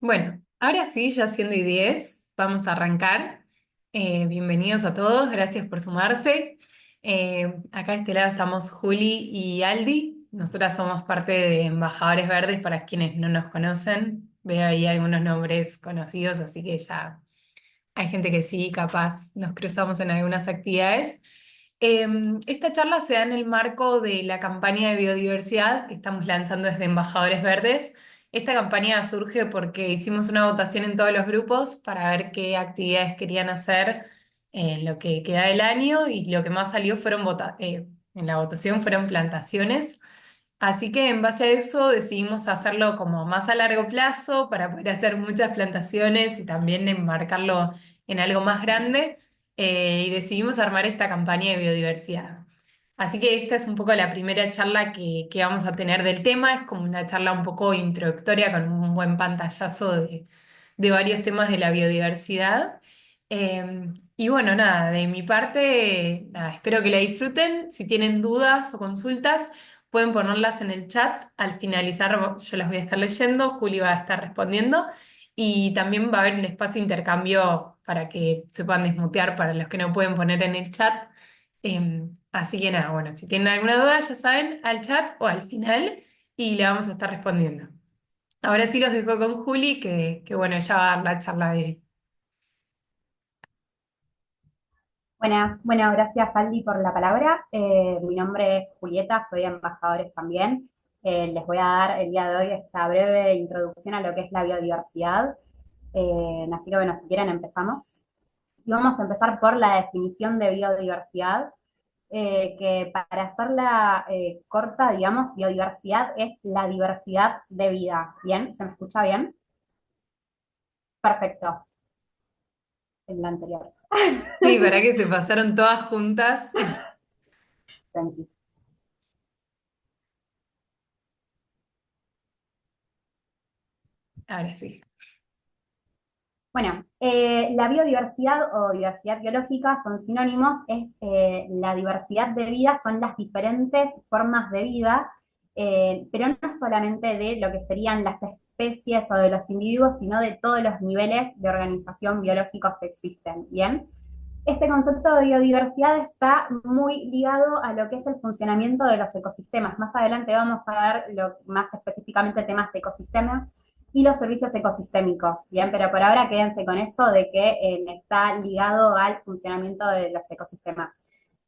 Bueno, ahora sí, ya siendo y 10, vamos a arrancar. Bienvenidos a todos, gracias por sumarse. Acá de este lado estamos Juli y Aldi. Nosotras somos parte de Embajadores Verdes para quienes no nos conocen. Veo ahí algunos nombres conocidos, así que ya hay gente que sí, capaz nos cruzamos en algunas actividades. Esta charla se da en el marco de la campaña de biodiversidad que estamos lanzando desde Embajadores Verdes. Esta campaña surge porque hicimos una votación en todos los grupos para ver qué actividades querían hacer en lo que queda del año y lo que más salió en la votación fueron plantaciones. Así que en base a eso decidimos hacerlo como más a largo plazo para poder hacer muchas plantaciones y también enmarcarlo en algo más grande, y decidimos armar esta campaña de biodiversidad. Así que esta es un poco la primera charla que vamos a tener del tema, es como una charla un poco introductoria con un buen pantallazo de varios temas de la biodiversidad. Y bueno, nada, de mi parte, nada, espero que la disfruten. Si tienen dudas o consultas, pueden ponerlas en el chat. Al finalizar, yo las voy a estar leyendo, Juli va a estar respondiendo y también va a haber un espacio de intercambio para que se puedan desmutear para los que no pueden poner en el chat. Así que nada, bueno, si tienen alguna duda, ya saben, al chat o al final y le vamos a estar respondiendo. Ahora sí los dejo con Juli, que bueno, ella va a dar la charla de... Buenas, bueno, gracias Aldi por la palabra. Mi nombre es Julieta, soy embajadores también. Les voy a dar el día de hoy esta breve introducción a lo que es la biodiversidad. Así que bueno, si quieren empezamos. Y vamos a empezar por la definición de biodiversidad, que para hacerla corta, digamos, biodiversidad es la diversidad de vida. ¿Bien? ¿Se me escucha bien? Perfecto, en la anterior. Sí, para que se pasaron todas juntas. Tranqui. Ahora sí. Bueno, la biodiversidad o diversidad biológica son sinónimos, es la diversidad de vida, son las diferentes formas de vida, pero no solamente de lo que serían las especies o de los individuos, sino de todos los niveles de organización biológicos que existen, ¿bien? Este concepto de biodiversidad está muy ligado a lo que es el funcionamiento de los ecosistemas. Más adelante vamos a ver más específicamente temas de ecosistemas y los servicios ecosistémicos, ¿bien? Pero por ahora quédense con eso de que está ligado al funcionamiento de los ecosistemas.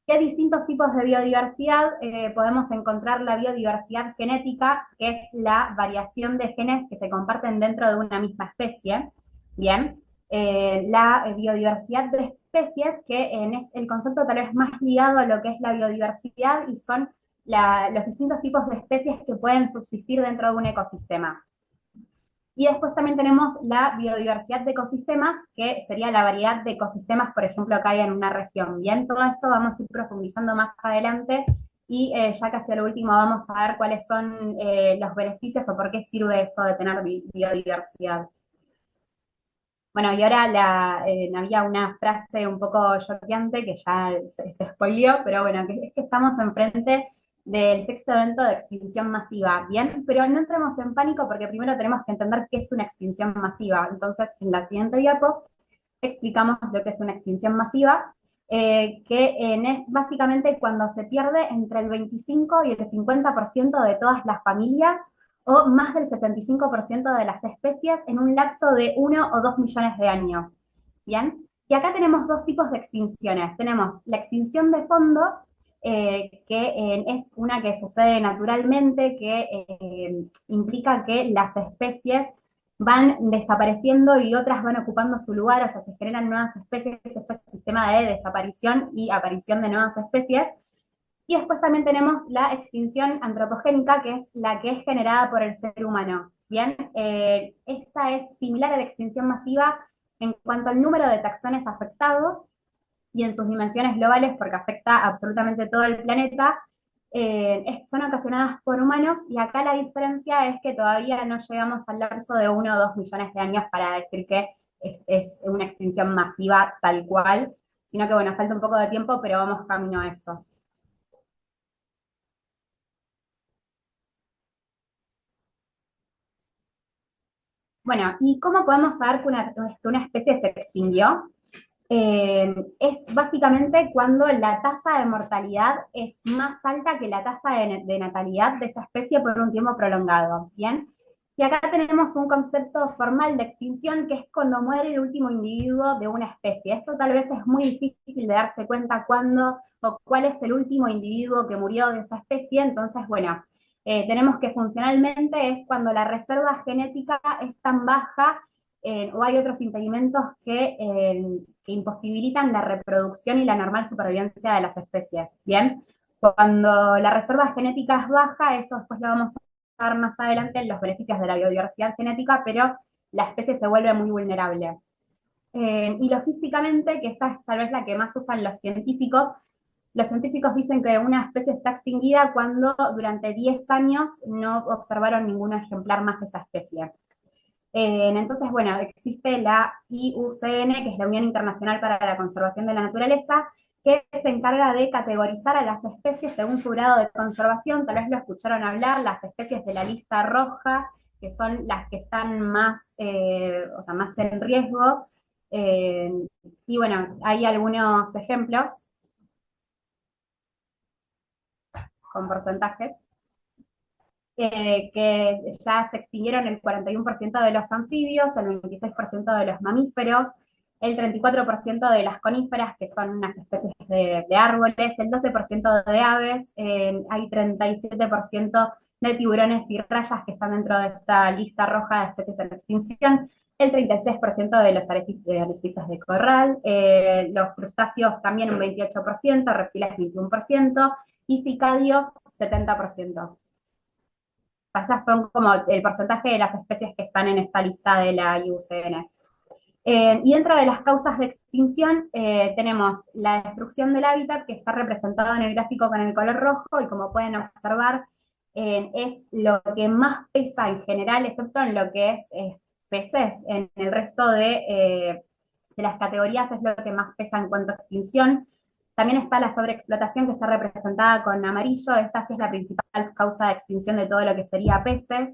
¿Qué distintos tipos de biodiversidad? Podemos encontrar la biodiversidad genética, que es la variación de genes que se comparten dentro de una misma especie, ¿bien? La biodiversidad de especies, que es el concepto tal vez más ligado a lo que es la biodiversidad y son los distintos tipos de especies que pueden subsistir dentro de un ecosistema. Y después también tenemos la biodiversidad de ecosistemas, que sería la variedad de ecosistemas, por ejemplo, que hay en una región. Bien, todo esto vamos a ir profundizando más adelante y ya casi al último vamos a ver cuáles son los beneficios o por qué sirve esto de tener biodiversidad. Bueno, y ahora había una frase un poco choqueante que ya se spoileó, pero bueno, que es que estamos enfrente del sexto evento de extinción masiva, ¿bien? Pero no entremos en pánico porque primero tenemos que entender qué es una extinción masiva. Entonces, en la siguiente diapo explicamos lo que es una extinción masiva, es básicamente cuando se pierde entre el 25 y el 50% de todas las familias o más del 75% de las especies en un lapso de 1 o 2 millones de años. ¿Bien? Y acá tenemos dos tipos de extinciones. Tenemos la extinción de fondo, que es una que sucede naturalmente, que implica que las especies van desapareciendo y otras van ocupando su lugar, o sea, se generan nuevas especies, este sistema de desaparición y aparición de nuevas especies. Y después también tenemos la extinción antropogénica, que es la que es generada por el ser humano. Bien, esta es similar a la extinción masiva en cuanto al número de taxones afectados y en sus dimensiones globales, porque afecta absolutamente todo el planeta, son ocasionadas por humanos y acá la diferencia es que todavía no llegamos al lapso de 1 o 2 millones de años para decir que es una extinción masiva tal cual, sino que bueno, falta un poco de tiempo, pero vamos camino a eso. Bueno, ¿y cómo podemos saber que una especie se extinguió? Es básicamente cuando la tasa de mortalidad es más alta que la tasa de natalidad de esa especie por un tiempo prolongado, ¿bien? Y acá tenemos un concepto formal de extinción que es cuando muere el último individuo de una especie. Esto tal vez es muy difícil de darse cuenta cuándo o cuál es el último individuo que murió de esa especie, entonces, bueno, tenemos que funcionalmente es cuando la reserva genética es tan baja o hay otros impedimentos que imposibilitan la reproducción y la normal supervivencia de las especies. Bien, cuando la reserva genética es baja, eso después lo vamos a ver más adelante en los beneficios de la biodiversidad genética, pero la especie se vuelve muy vulnerable. Y logísticamente, que esta es tal vez la que más usan los científicos dicen que una especie está extinguida cuando durante 10 años no observaron ningún ejemplar más de esa especie. Entonces, bueno, existe la IUCN, que es la Unión Internacional para la Conservación de la Naturaleza, que se encarga de categorizar a las especies según su grado de conservación. Tal vez lo escucharon hablar, las especies de la lista roja, que son las que están más, o sea, más en riesgo. Eh, y bueno, hay algunos ejemplos con porcentajes. Que ya se extinguieron el 41% de los anfibios, el 26% de los mamíferos, el 34% de las coníferas, que son unas especies de árboles, el 12% de aves, hay 37% de tiburones y rayas que están dentro de esta lista roja de especies en extinción, el 36% de los arrecifes de corral, los crustáceos también un 28%, reptiles 21% y cicadios 70%. Esas son como el porcentaje de las especies que están en esta lista de la IUCN. Y dentro de las causas de extinción tenemos la destrucción del hábitat, que está representado en el gráfico con el color rojo, y como pueden observar, es lo que más pesa en general, excepto en lo que es peces. En el resto de las categorías es lo que más pesa en cuanto a extinción. También está la sobreexplotación, que está representada con amarillo. Esta sí es la principal causa de extinción de todo lo que sería peces.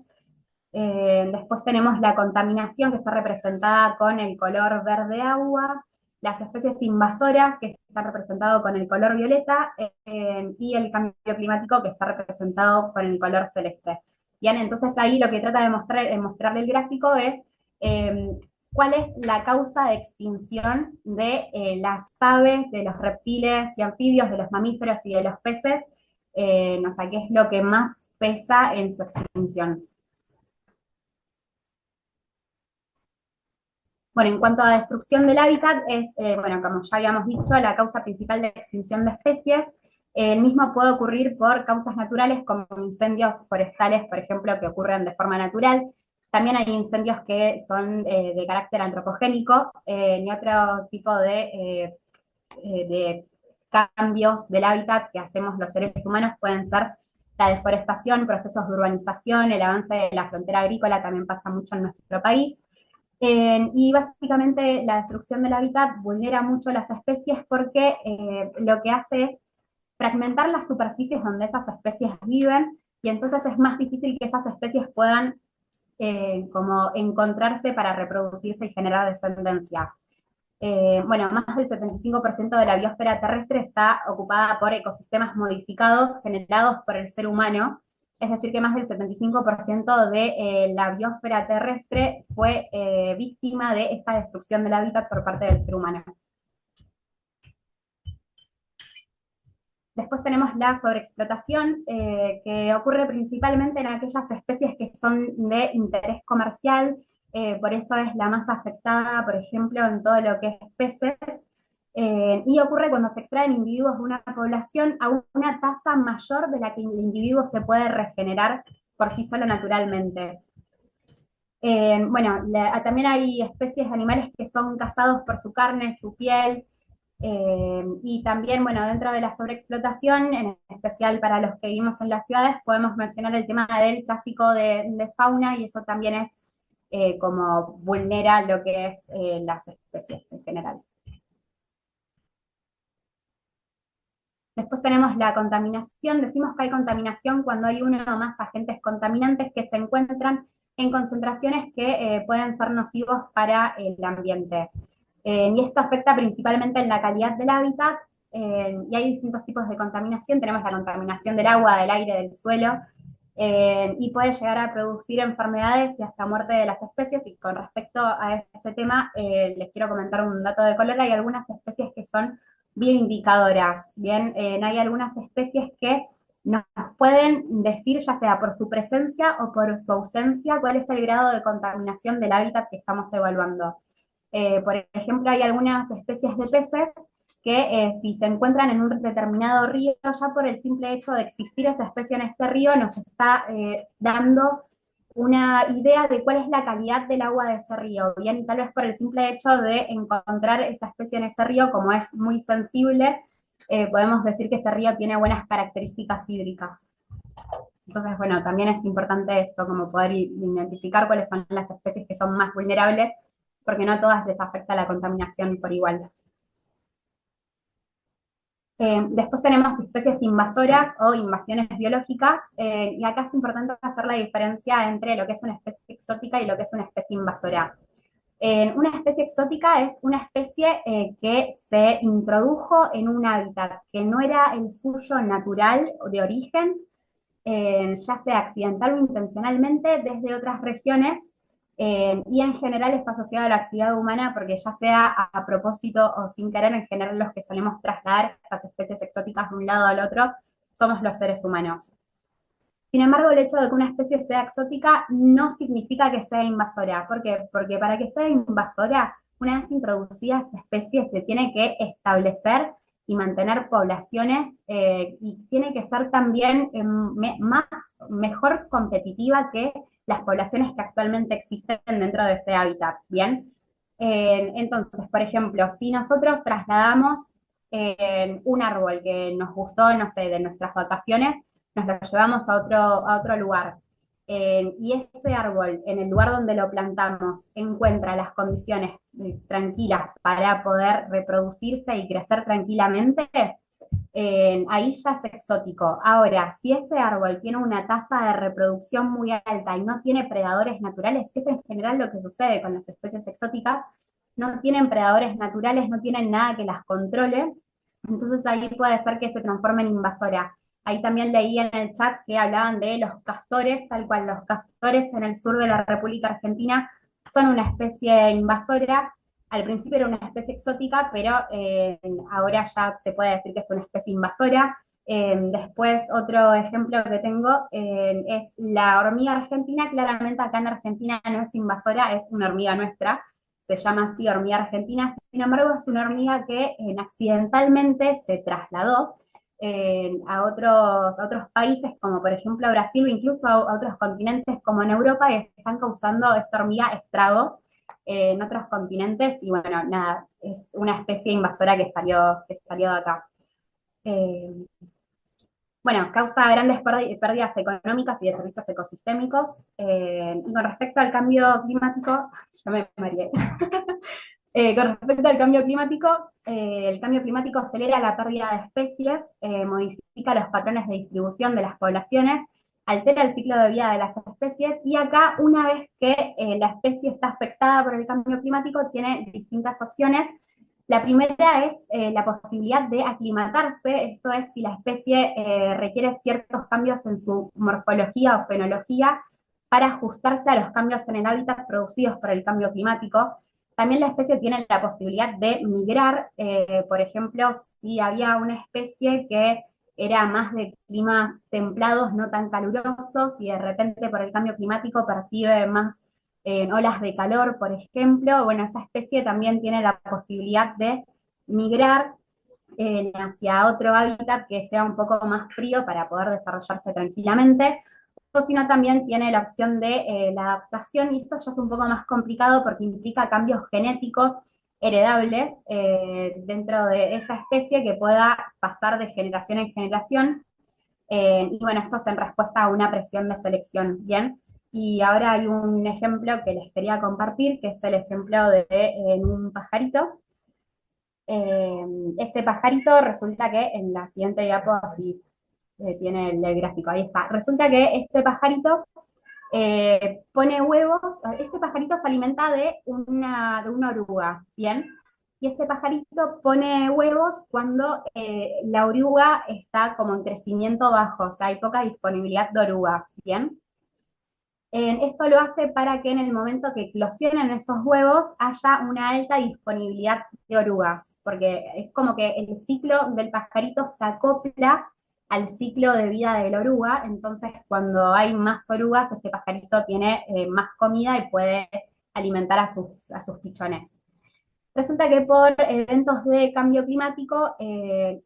Después tenemos la contaminación, que está representada con el color verde agua, las especies invasoras, que está representado con el color violeta, y el cambio climático, que está representado con el color celeste. Bien, entonces ahí lo que trata de mostrarle el gráfico es eh, cuál es la causa de extinción de las aves, de los reptiles y anfibios, de los mamíferos y de los peces, o sea, qué es lo que más pesa en su extinción. Bueno, en cuanto a destrucción del hábitat, es, bueno, como ya habíamos dicho, la causa principal de extinción de especies. El mismo puede ocurrir por causas naturales como incendios forestales, por ejemplo, que ocurren de forma natural. También hay incendios que son de carácter antropogénico y otro tipo de cambios del hábitat que hacemos los seres humanos pueden ser la deforestación, procesos de urbanización, el avance de la frontera agrícola también pasa mucho en nuestro país. Y básicamente la destrucción del hábitat vulnera mucho las especies porque lo que hace es fragmentar las superficies donde esas especies viven y entonces es más difícil que esas especies puedan como encontrarse para reproducirse y generar descendencia. Bueno, más del 75% de la biosfera terrestre está ocupada por ecosistemas modificados generados por el ser humano, es decir, que más del 75% de la biosfera terrestre fue víctima de esta destrucción del hábitat por parte del ser humano. Después tenemos la sobreexplotación, que ocurre principalmente en aquellas especies que son de interés comercial, por eso es la más afectada, por ejemplo, en todo lo que es peces, y ocurre cuando se extraen individuos de una población a una tasa mayor de la que el individuo se puede regenerar por sí solo naturalmente. Bueno, también hay especies de animales que son cazados por su carne, su piel, y también, bueno, dentro de la sobreexplotación, en especial para los que vivimos en las ciudades, podemos mencionar el tema del tráfico de fauna y eso también es como vulnera lo que es las especies en general. Después tenemos la contaminación. Decimos que hay contaminación cuando hay uno o más agentes contaminantes que se encuentran en concentraciones que pueden ser nocivos para el ambiente. Y esto afecta principalmente en la calidad del hábitat, y hay distintos tipos de contaminación. Tenemos la contaminación del agua, del aire, del suelo, y puede llegar a producir enfermedades y hasta muerte de las especies. Y con respecto a este tema, les quiero comentar un dato de color. Hay algunas especies que son bioindicadoras, bien, hay algunas especies que nos pueden decir, ya sea por su presencia o por su ausencia, cuál es el grado de contaminación del hábitat que estamos evaluando. Por ejemplo, hay algunas especies de peces que si se encuentran en un determinado río, ya por el simple hecho de existir esa especie en ese río, nos está dando una idea de cuál es la calidad del agua de ese río, bien, y tal vez por el simple hecho de encontrar esa especie en ese río, como es muy sensible, podemos decir que ese río tiene buenas características hídricas. Entonces, bueno, también es importante esto, como poder identificar cuáles son las especies que son más vulnerables, porque no a todas les afecta la contaminación por igual. Después tenemos especies invasoras o invasiones biológicas, y acá es importante hacer la diferencia entre lo que es una especie exótica y lo que es una especie invasora. Una especie exótica es una especie que se introdujo en un hábitat que no era el suyo natural o de origen, ya sea accidental o intencionalmente, desde otras regiones, y en general está asociado a la actividad humana porque ya sea a propósito o sin querer, en general los que solemos trasladar estas especies exóticas de un lado al otro somos los seres humanos. Sin embargo, el hecho de que una especie sea exótica no significa que sea invasora. ¿Por qué? Porque para que sea invasora, una vez introducida esa especie, se tiene que establecer y mantener poblaciones, y tiene que ser también mejor competitiva que las poblaciones que actualmente existen dentro de ese hábitat. Bien, entonces, por ejemplo, si nosotros trasladamos un árbol que nos gustó, no sé, de nuestras vacaciones, nos lo llevamos a otro lugar. Y ese árbol, en el lugar donde lo plantamos, encuentra las condiciones tranquilas para poder reproducirse y crecer tranquilamente, ahí ya es exótico. Ahora, si ese árbol tiene una tasa de reproducción muy alta y no tiene predadores naturales, que es en general lo que sucede con las especies exóticas, no tienen predadores naturales, no tienen nada que las controle, entonces ahí puede ser que se transforme en invasora. Ahí también leí en el chat que hablaban de los castores, tal cual los castores en el sur de la República Argentina son una especie invasora. Al principio era una especie exótica, pero ahora ya se puede decir que es una especie invasora. Después, otro ejemplo que tengo es la hormiga argentina. Claramente acá en Argentina no es invasora, es una hormiga nuestra. Se llama así hormiga argentina. Sin embargo, es una hormiga que accidentalmente se trasladó a otros países, como por ejemplo Brasil, o incluso a otros continentes como en Europa, y están causando esta hormiga estragos en otros continentes, y bueno, nada, es una especie invasora que salió de acá. Eh, bueno, causa grandes pérdidas económicas y de servicios ecosistémicos. Y con respecto al cambio climático, ya me mareé. Con respecto al cambio climático, el cambio climático acelera la pérdida de especies, modifica los patrones de distribución de las poblaciones, altera el ciclo de vida de las especies, y acá, una vez que la especie está afectada por el cambio climático, tiene distintas opciones. La primera es la posibilidad de aclimatarse, esto es si la especie requiere ciertos cambios en su morfología o fenología para ajustarse a los cambios en el hábitat producidos por el cambio climático. También la especie tiene la posibilidad de migrar, por ejemplo, si había una especie que era más de climas templados, no tan calurosos, y de repente por el cambio climático percibe más olas de calor, por ejemplo, bueno, esa especie también tiene la posibilidad de migrar hacia otro hábitat que sea un poco más frío para poder desarrollarse tranquilamente, o si no también tiene la opción de la adaptación, y esto ya es un poco más complicado porque implica cambios genéticos heredables dentro de esa especie que pueda pasar de generación en generación, y bueno, esto es en respuesta a una presión de selección, ¿bien? Y ahora hay un ejemplo que les quería compartir, que es el ejemplo de un pajarito. Este pajarito resulta que en la siguiente diapo, así tiene el gráfico, ahí está. Resulta que este pajarito Pone huevos, este pajarito se alimenta de una oruga, ¿bien? Y este pajarito pone huevos cuando la oruga está como en crecimiento bajo, o sea, hay poca disponibilidad de orugas, ¿bien? Esto lo hace para que en el momento que eclosionen esos huevos haya una alta disponibilidad de orugas, porque es como que el ciclo del pajarito se acopla al ciclo de vida de la oruga, entonces cuando hay más orugas, este pajarito tiene más comida y puede alimentar a sus pichones. Resulta que por eventos de cambio climático,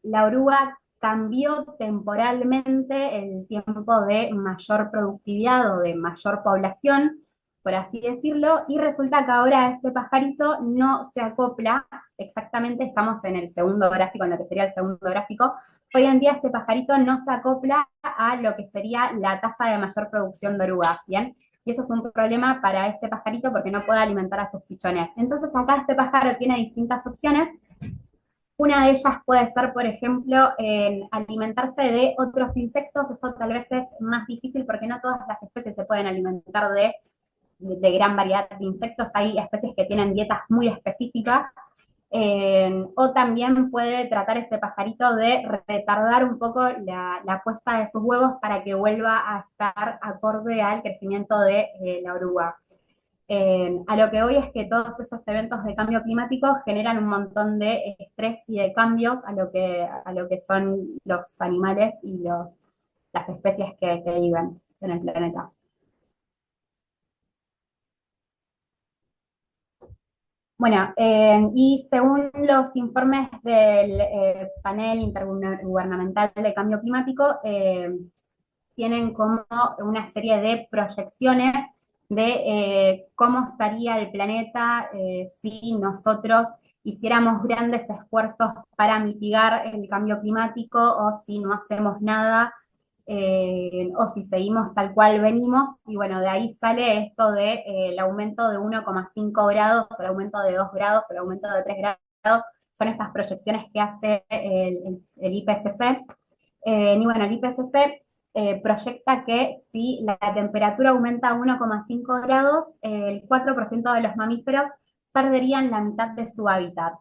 la oruga cambió temporalmente el tiempo de mayor productividad o de mayor población, por así decirlo, y resulta que ahora este pajarito no se acopla, exactamente estamos en el segundo gráfico, en lo que sería el segundo gráfico, hoy en día este pajarito no se acopla a lo que sería la tasa de mayor producción de orugas, ¿bien? Y eso es un problema para este pajarito porque no puede alimentar a sus pichones. Entonces acá este pájaro tiene distintas opciones. Una de ellas puede ser, por ejemplo, alimentarse de otros insectos. Esto tal vez es más difícil porque no todas las especies se pueden alimentar de gran variedad de insectos. Hay especies que tienen dietas muy específicas. O también puede tratar este pajarito de retardar un poco la puesta de sus huevos para que vuelva a estar acorde al crecimiento de la oruga. A lo que hoy es que todos esos eventos de cambio climático generan un montón de estrés y de cambios a lo que son los animales y las especies que viven en el planeta. Bueno, y según los informes del panel intergubernamental de cambio climático, tienen como una serie de proyecciones de cómo estaría el planeta si nosotros hiciéramos grandes esfuerzos para mitigar el cambio climático o si no hacemos nada o si seguimos tal cual venimos. Y bueno, de ahí sale esto de el aumento de 1,5 grados, el aumento de 2 grados, el aumento de 3 grados. Son estas proyecciones que hace el IPCC. Y bueno, el IPCC proyecta que si la temperatura aumenta a 1,5 grados, el 4% de los mamíferos perderían la mitad de su hábitat.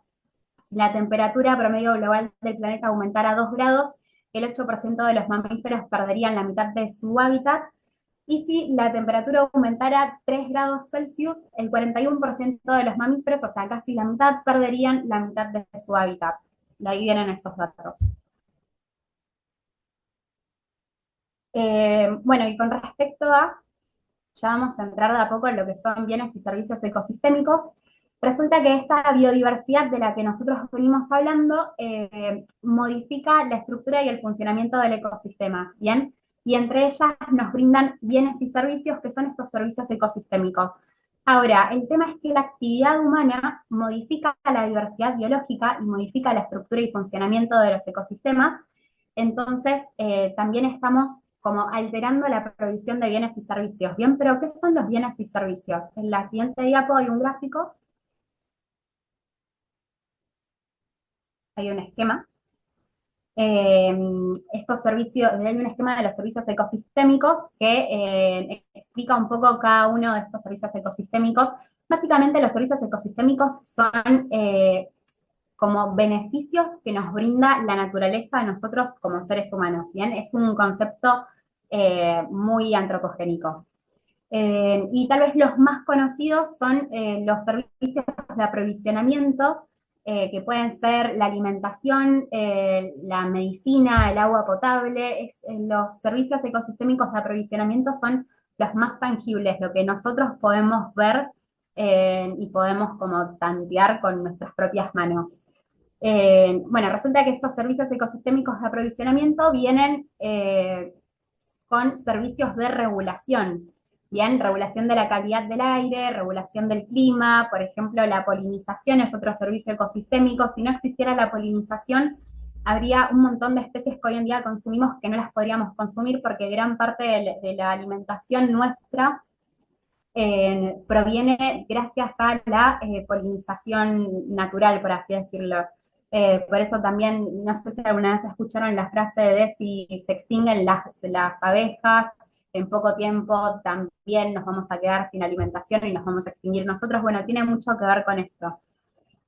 Si la temperatura promedio global del planeta aumentara a 2 grados, el 8% de los mamíferos perderían la mitad de su hábitat. Y si la temperatura aumentara 3 grados Celsius, el 41% de los mamíferos, o sea, casi la mitad, perderían la mitad de su hábitat. De ahí vienen esos datos. Bueno, y con respecto a, ya vamos a entrar de a poco en lo que son bienes y servicios ecosistémicos. Resulta que esta biodiversidad de la que nosotros venimos hablando modifica la estructura y el funcionamiento del ecosistema, ¿bien? Y entre ellas nos brindan bienes y servicios que son estos servicios ecosistémicos. Ahora, el tema es que la actividad humana modifica la diversidad biológica y modifica la estructura y funcionamiento de los ecosistemas, entonces también estamos como alterando la provisión de bienes y servicios. Bien, pero ¿qué son los bienes y servicios? En la siguiente diapo hay un gráfico, hay un esquema. Eh, Estos servicios, hay un esquema de los servicios ecosistémicos que explica un poco cada uno de estos servicios ecosistémicos. Básicamente los servicios ecosistémicos son como beneficios que nos brinda la naturaleza a nosotros como seres humanos, ¿bien? Es un concepto muy antropogénico. Y tal vez los más conocidos son los servicios de aprovisionamiento, que pueden ser la alimentación, la medicina, el agua potable. Los servicios ecosistémicos de aprovisionamiento son los más tangibles, lo que nosotros podemos ver y podemos como tantear con nuestras propias manos. Bueno, resulta que estos servicios ecosistémicos de aprovisionamiento vienen con servicios de regulación. Bien, regulación de la calidad del aire, regulación del clima, por ejemplo, la polinización es otro servicio ecosistémico. Si no existiera la polinización, habría un montón de especies que hoy en día consumimos que no las podríamos consumir porque gran parte de la alimentación nuestra proviene gracias a la polinización natural, por así decirlo. Por eso también, no sé si alguna vez escucharon la frase de si se extinguen las abejas, en poco tiempo también nos vamos a quedar sin alimentación y nos vamos a extinguir nosotros. Bueno, tiene mucho que ver con esto.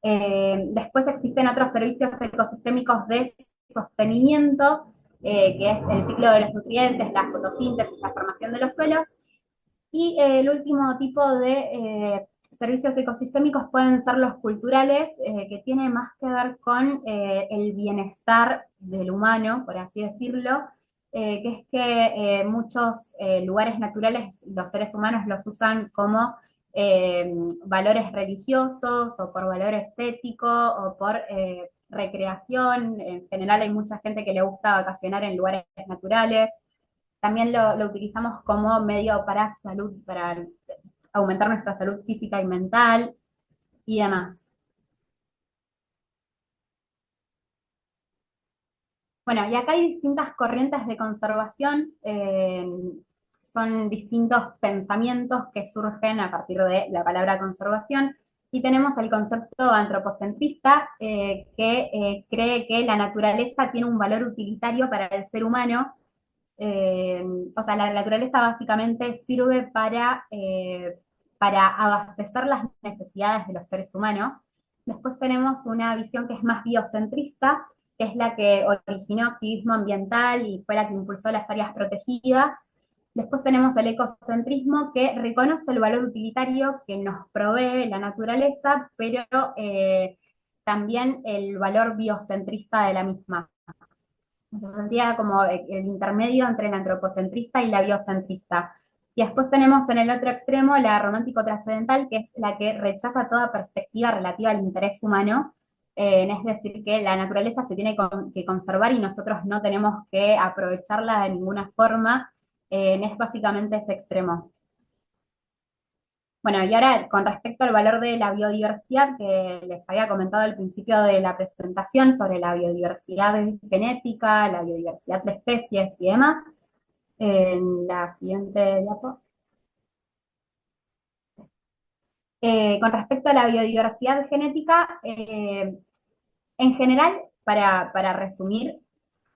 Después existen otros servicios ecosistémicos de sostenimiento, que es el ciclo de los nutrientes, la fotosíntesis, la formación de los suelos. Y el último tipo de servicios ecosistémicos pueden ser los culturales, que tiene más que ver con el bienestar del humano, por así decirlo, que es que muchos lugares naturales los seres humanos los usan como eh, valores religiosos o por valor estético o por recreación. En general hay mucha gente que le gusta vacacionar en lugares naturales. También lo utilizamos como medio para salud, para aumentar nuestra salud física y mental y demás. Bueno, y acá hay distintas corrientes de conservación, son distintos pensamientos que surgen a partir de la palabra conservación, y tenemos el concepto antropocentrista, que cree que la naturaleza tiene un valor utilitario para el ser humano. Eh, o sea, la naturaleza básicamente sirve para abastecer las necesidades de los seres humanos. Después tenemos una visión que es más biocentrista, que es la que originó activismo ambiental y fue la que impulsó las áreas protegidas. Después tenemos el ecocentrismo, que reconoce el valor utilitario que nos provee la naturaleza, pero también el valor biocentrista de la misma. Se sentía como el intermedio entre el antropocentrista y la biocentrista. Y después tenemos en el otro extremo la romántico-trascendental, que es la que rechaza toda perspectiva relativa al interés humano, es decir, que la naturaleza se tiene que conservar y nosotros no tenemos que aprovecharla de ninguna forma. Es básicamente ese extremo. Bueno, y ahora con respecto al valor de la biodiversidad que les había comentado al principio de la presentación sobre la biodiversidad genética, la biodiversidad de especies y demás, en la siguiente diapo. Con respecto a la biodiversidad genética, en general, para resumir,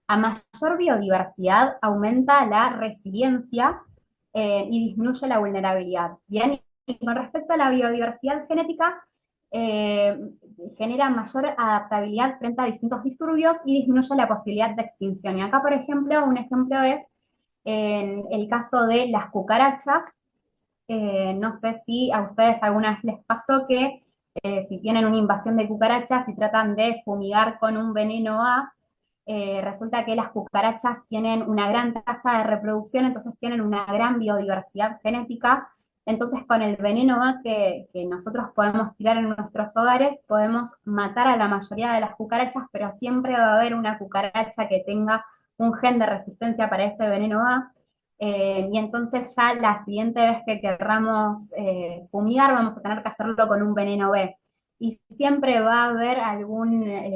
a mayor biodiversidad aumenta la resiliencia y disminuye la vulnerabilidad. Bien, y con respecto a la biodiversidad genética, eh, genera mayor adaptabilidad frente a distintos disturbios y disminuye la posibilidad de extinción. Y acá, por ejemplo, un ejemplo es en el caso de las cucarachas. No sé si a ustedes alguna vez les pasó que si tienen una invasión de cucarachas y tratan de fumigar con un veneno A, resulta que las cucarachas tienen una gran tasa de reproducción, entonces tienen una gran biodiversidad genética. Entonces, con el veneno A que nosotros podemos tirar en nuestros hogares, podemos matar a la mayoría de las cucarachas, pero siempre va a haber una cucaracha que tenga un gen de resistencia para ese veneno A. Y entonces ya la siguiente vez que querramos fumigar, vamos a tener que hacerlo con un veneno B. Y siempre va a haber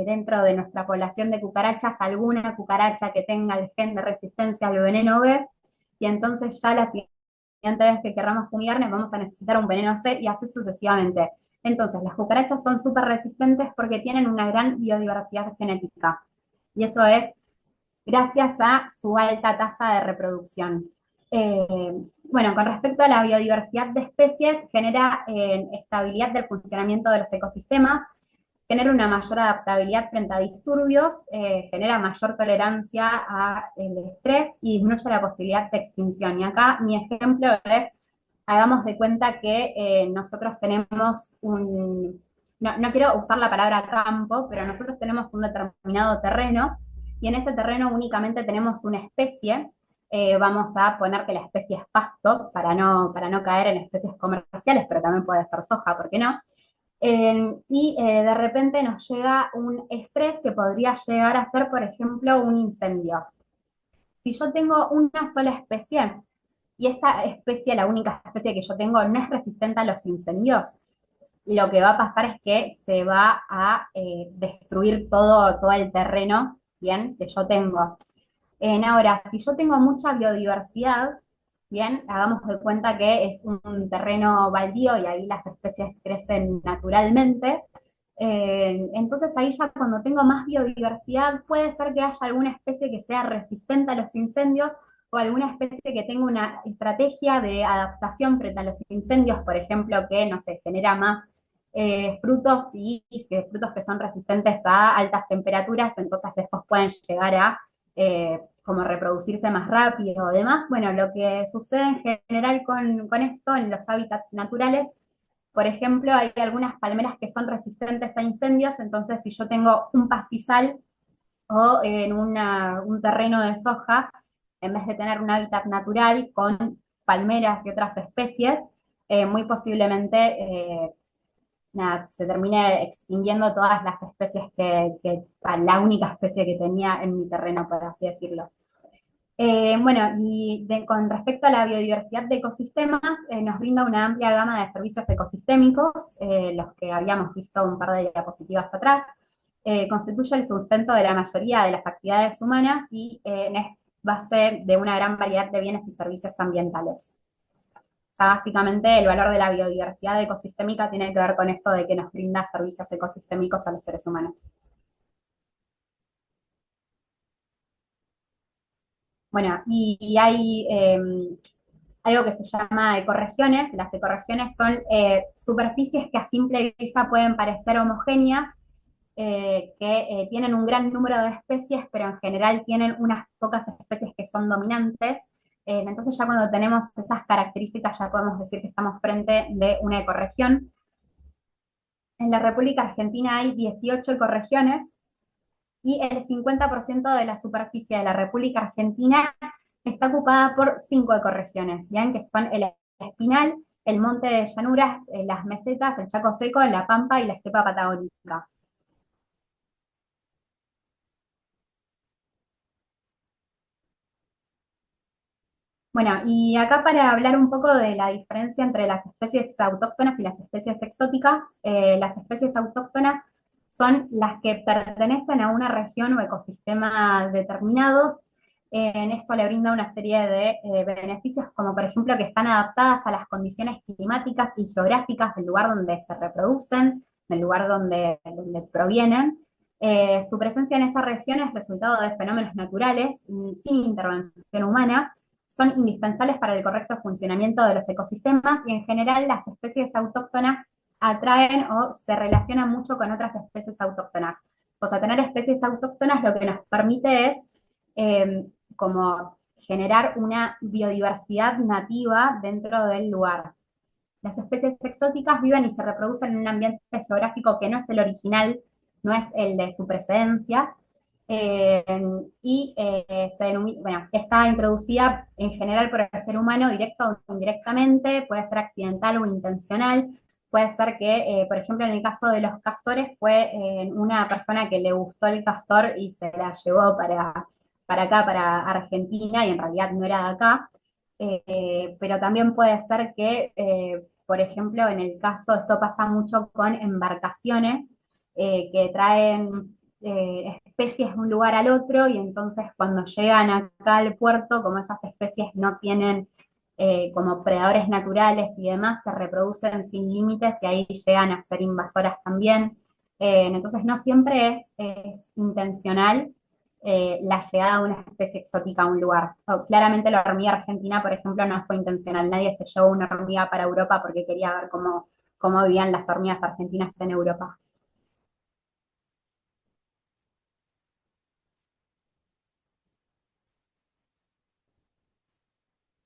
dentro de nuestra población de cucarachas, alguna cucaracha que tenga el gen de resistencia al veneno B, y entonces ya la siguiente vez que querramos fumigar vamos a necesitar un veneno C y así sucesivamente. Entonces, las cucarachas son súper resistentes porque tienen una gran biodiversidad genética. Y eso es gracias a su alta tasa de reproducción. Eh, bueno, con respecto a la biodiversidad de especies, genera estabilidad del funcionamiento de los ecosistemas, genera una mayor adaptabilidad frente a disturbios, genera mayor tolerancia al estrés y disminuye la posibilidad de extinción. Y acá mi ejemplo es, hagamos de cuenta que nosotros tenemos no quiero usar la palabra campo, pero nosotros tenemos un determinado terreno y en ese terreno únicamente tenemos una especie. Vamos a poner que la especie es pasto para no caer en especies comerciales, pero también puede ser soja, ¿por qué no? De repente nos llega un estrés que podría llegar a ser, por ejemplo, un incendio. Si yo tengo una sola especie y esa especie, la única especie que yo tengo, no es resistente a los incendios, lo que va a pasar es que se va a destruir todo el terreno, bien, que yo tengo. Ahora, si yo tengo mucha biodiversidad, bien, hagamos de cuenta que es un terreno baldío y ahí las especies crecen naturalmente. Entonces ahí ya cuando tengo más biodiversidad puede ser que haya alguna especie que sea resistente a los incendios o alguna especie que tenga una estrategia de adaptación frente a los incendios, por ejemplo, que, no sé, genera más frutos y que frutos que son resistentes a altas temperaturas, entonces después pueden llegar a como reproducirse más rápido o demás. Bueno, lo que sucede en general con esto en los hábitats naturales, por ejemplo, hay algunas palmeras que son resistentes a incendios, entonces si yo tengo un pastizal o en un terreno de soja, en vez de tener un hábitat natural con palmeras y otras especies, muy posiblemente nada, se termine extinguiendo todas las especies la única especie que tenía en mi terreno, por así decirlo. Bueno, y con respecto a la biodiversidad de ecosistemas, nos brinda una amplia gama de servicios ecosistémicos, los que habíamos visto un par de diapositivas atrás, constituye el sustento de la mayoría de las actividades humanas y es base de una gran variedad de bienes y servicios ambientales. O sea, básicamente el valor de la biodiversidad ecosistémica tiene que ver con esto de que nos brinda servicios ecosistémicos a los seres humanos. Bueno, y hay algo que se llama ecorregiones. Las ecorregiones son superficies que a simple vista pueden parecer homogéneas, que tienen un gran número de especies, pero en general tienen unas pocas especies que son dominantes. Entonces ya cuando tenemos esas características ya podemos decir que estamos frente de una ecorregión. En la República Argentina hay 18 ecorregiones y el 50% de la superficie de la República Argentina está ocupada por 5 ecorregiones, ¿bien? Que son el Espinal, el Monte de Llanuras, las Mesetas, el Chaco Seco, la Pampa y la Estepa Patagónica. Bueno, y acá para hablar un poco de la diferencia entre las especies autóctonas y las especies exóticas, las especies autóctonas son las que pertenecen a una región o ecosistema determinado. En esto le brinda una serie de beneficios, como por ejemplo que están adaptadas a las condiciones climáticas y geográficas del lugar donde se reproducen, del lugar donde provienen. Su presencia en esa región es resultado de fenómenos naturales, sin intervención humana, son indispensables para el correcto funcionamiento de los ecosistemas y en general las especies autóctonas atraen o se relacionan mucho con otras especies autóctonas. O sea, tener especies autóctonas lo que nos permite es como generar una biodiversidad nativa dentro del lugar. Las especies exóticas viven y se reproducen en un ambiente geográfico que no es el original, no es el de su precedencia, eh, bueno, está introducida en general por el ser humano directo o indirectamente, puede ser accidental o intencional, puede ser que, por ejemplo, en el caso de los castores, fue una persona que le gustó el castor y se la llevó para acá, para Argentina, y en realidad no era de acá. Pero también puede ser que, por ejemplo, en el caso, esto pasa mucho con embarcaciones que traen especies de un lugar al otro y entonces cuando llegan acá al puerto, como esas especies no tienen como predadores naturales y demás, se reproducen sin límites y ahí llegan a ser invasoras también. Entonces no siempre es intencional la llegada de una especie exótica a un lugar. Claramente la hormiga argentina, por ejemplo, no fue intencional. Nadie se llevó una hormiga para Europa porque quería ver cómo vivían las hormigas argentinas en Europa.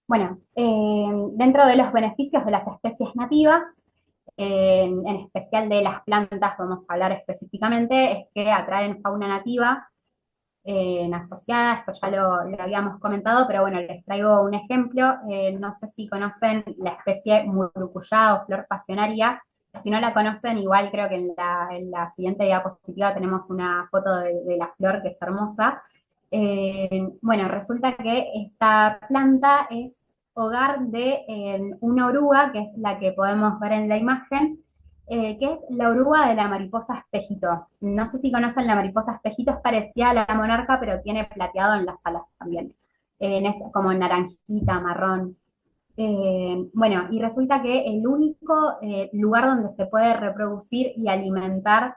Bueno, dentro de los beneficios de las especies nativas, en especial de las plantas, vamos a hablar específicamente, es que atraen fauna nativa asociada, esto ya lo habíamos comentado, pero bueno, les traigo un ejemplo. No sé si conocen la especie murucuyá o flor pasionaria. Si no la conocen, igual creo que en la siguiente diapositiva tenemos una foto de la flor que es hermosa. Bueno, resulta que esta planta es hogar de una oruga, que es la que podemos ver en la imagen, que es la oruga de la mariposa espejito. No sé si conocen la mariposa espejito, es parecida a la monarca, pero tiene plateado en las alas también. Es como naranjita, marrón. Bueno, y resulta que el único lugar donde se puede reproducir y alimentar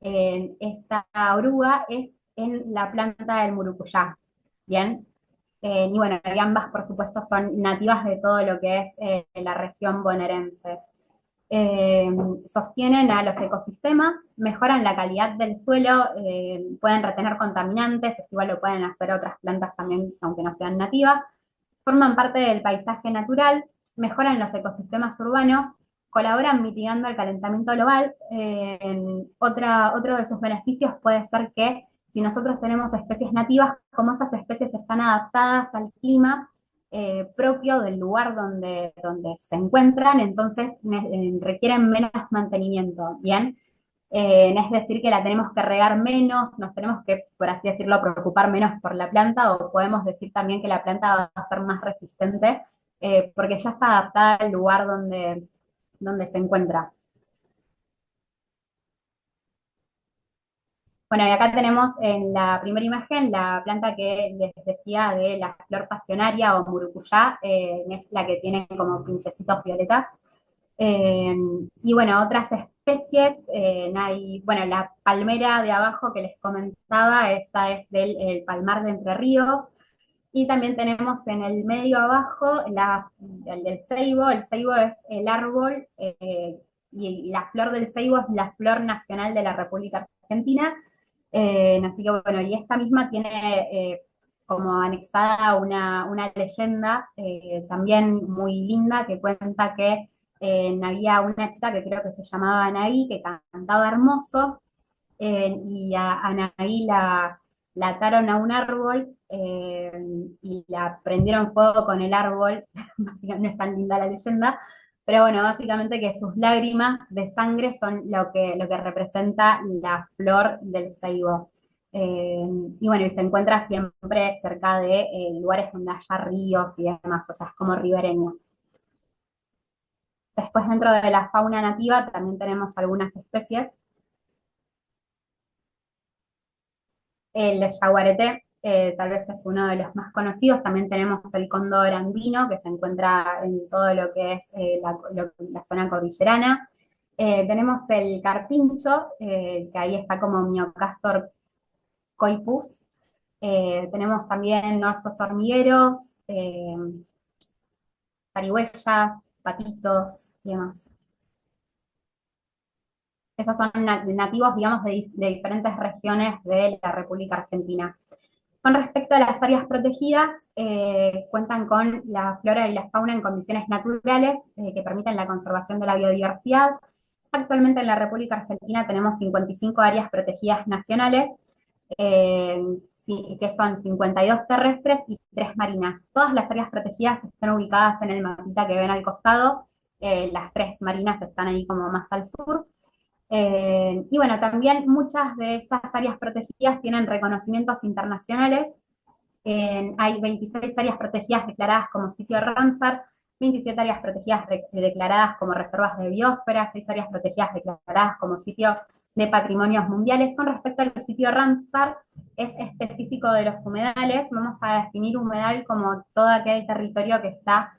esta oruga es en la planta del murucuyá. Bien. Y bueno, y ambas, por supuesto, son nativas de todo lo que es la región bonaerense. Eh, Sostienen a los ecosistemas, mejoran la calidad del suelo, pueden retener contaminantes, esto igual lo pueden hacer otras plantas también, aunque no sean nativas, forman parte del paisaje natural, mejoran los ecosistemas urbanos, colaboran mitigando el calentamiento global. Otro de sus beneficios puede ser que si nosotros tenemos especies nativas, como esas especies están adaptadas al clima propio del lugar donde se encuentran, entonces requieren menos mantenimiento, ¿bien? Es decir, que la tenemos que regar menos, nos tenemos que, por así decirlo, preocupar menos por la planta, o podemos decir también que la planta va a ser más resistente, porque ya está adaptada al lugar donde se encuentra. Bueno, y acá tenemos en la primera imagen la planta que les decía de la flor pasionaria o murucuyá, es la que tiene como pinchecitos violetas. Eh, y bueno, otras especies, hay, bueno, la palmera de abajo que les comentaba, esta es del el palmar de Entre Ríos, y también tenemos en el medio abajo el del ceibo. El ceibo es el árbol, y la flor del ceibo es la flor nacional de la República Argentina. Así que bueno, y esta misma tiene como anexada una leyenda también muy linda que cuenta que había una chica que creo que se llamaba Anaí, que cantaba hermoso, y a Anaí la ataron a un árbol y la prendieron fuego con el árbol. Básicamente no es tan linda la leyenda, pero bueno, básicamente que sus lágrimas de sangre son lo que representa la flor del ceibo. Y bueno, y se encuentra siempre cerca de lugares donde haya ríos y demás, o sea, es como ribereño. Después, dentro de la fauna nativa, también tenemos algunas especies. El yaguareté, tal vez es uno de los más conocidos. También tenemos el cóndor andino, que se encuentra en todo lo que es la zona cordillerana. Tenemos el carpincho, que ahí está como Miocastor coipus. Tenemos también osos hormigueros, zarigüeyas, patitos y demás. Esos son nativos, digamos, de diferentes regiones de la República Argentina. Con respecto a las áreas protegidas, cuentan con la flora y la fauna en condiciones naturales que permiten la conservación de la biodiversidad. Actualmente en la República Argentina tenemos 55 áreas protegidas nacionales, eh, sí, que son 52 terrestres y 3 marinas. Todas las áreas protegidas están ubicadas en el mapita que ven al costado. Las 3 marinas están ahí como más al sur. Y bueno, también muchas de estas áreas protegidas tienen reconocimientos internacionales. Hay 26 áreas protegidas declaradas como sitio Ramsar, 27 áreas protegidas declaradas como reservas de biosfera, 6 áreas protegidas declaradas como sitio de patrimonios mundiales. Con respecto al sitio Ramsar, es específico de los humedales. Vamos a definir humedal como todo aquel territorio que está